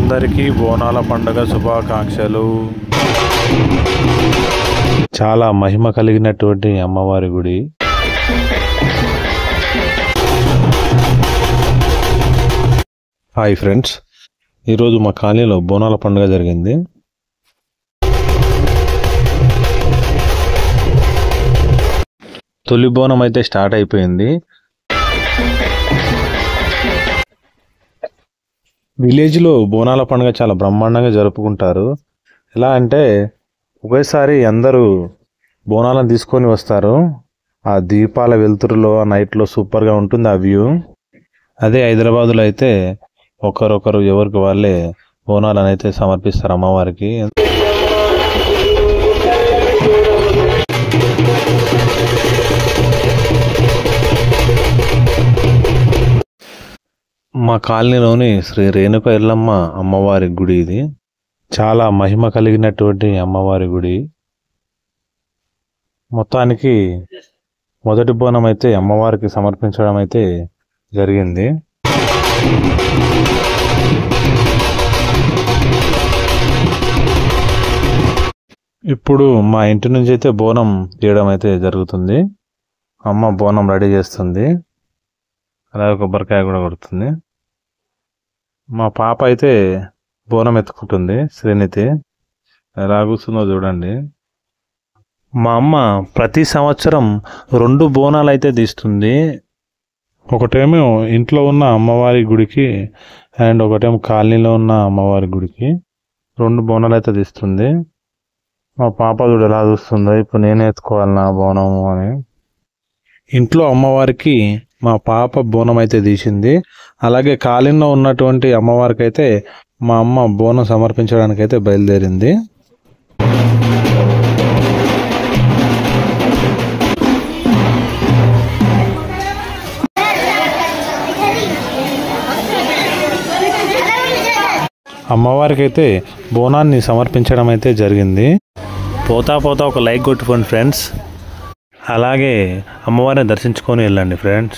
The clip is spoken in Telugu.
అందరికీ బోనాల పండుగ శుభాకాంక్షలు. చాలా మహిమ కలిగినటువంటి అమ్మవారి గుడి. హాయ్ ఫ్రెండ్స్, ఈరోజు మా కాలనీలో బోనాల పండుగ జరిగింది. తొలి బోనం అయితే స్టార్ట్ అయిపోయింది. విలేజ్లో బోనాల పండుగ చాలా బ్రహ్మాండంగా జరుపుకుంటారు. ఎలా అంటే ఒకేసారి అందరూ బోనాలను తీసుకొని వస్తారు. ఆ దీపాల వెలుతురులో ఆ నైట్లో సూపర్గా ఉంటుంది ఆ వ్యూ. అదే హైదరాబాదులో అయితే ఒకరొకరు ఎవరికి వాళ్ళే బోనాలను అయితే సమర్పిస్తారు అమ్మవారికి. మా కాలనీలోని శ్రీ రేణుక ఎల్లమ్మ అమ్మవారి గుడి ఇది. చాలా మహిమ కలిగినటువంటి అమ్మవారి గుడి. మొత్తానికి మొదటి బోనం అయితే అమ్మవారికి సమర్పించడం అయితే జరిగింది. ఇప్పుడు మా ఇంటి నుంచి అయితే బోనం తీయడం అయితే జరుగుతుంది. అమ్మ బోనం రెడీ చేస్తుంది, అలాగే కొబ్బరికాయ కూడా కొడుతుంది. మా పాప అయితే బోనం ఎత్తుకుంటుంది, శ్రీనిధి. ఎలా కూర్చుందో చూడండి. మా అమ్మ ప్రతి సంవత్సరం 2 బోనాలు అయితే తీస్తుంది. ఒకటేమో ఇంట్లో ఉన్న అమ్మవారి గుడికి అండ్ ఒకటేమో కాలనీలో ఉన్న అమ్మవారి గుడికి 2 బోనాలు అయితే తీస్తుంది. మా పాప చూడు ఎలా చూస్తుందో, ఇప్పుడు నేనే ఎత్తుకోవాలి నా బోనము అని. ఇంట్లో అమ్మవారికి మా పాప బోనం అయితే తీసింది. అలాగే కాలనీలో ఉన్నటువంటి అమ్మవారికి అయితే మా అమ్మ బోనం సమర్పించడానికి అయితే బయలుదేరింది. అమ్మవారికి అయితే బోనాన్ని సమర్పించడం అయితే జరిగింది. పోతా పోతా ఒక లైక్ కొట్టుకోండి ఫ్రెండ్స్. అలాగే అమ్మవారిని దర్శించుకొని వెళ్ళండి ఫ్రెండ్స్.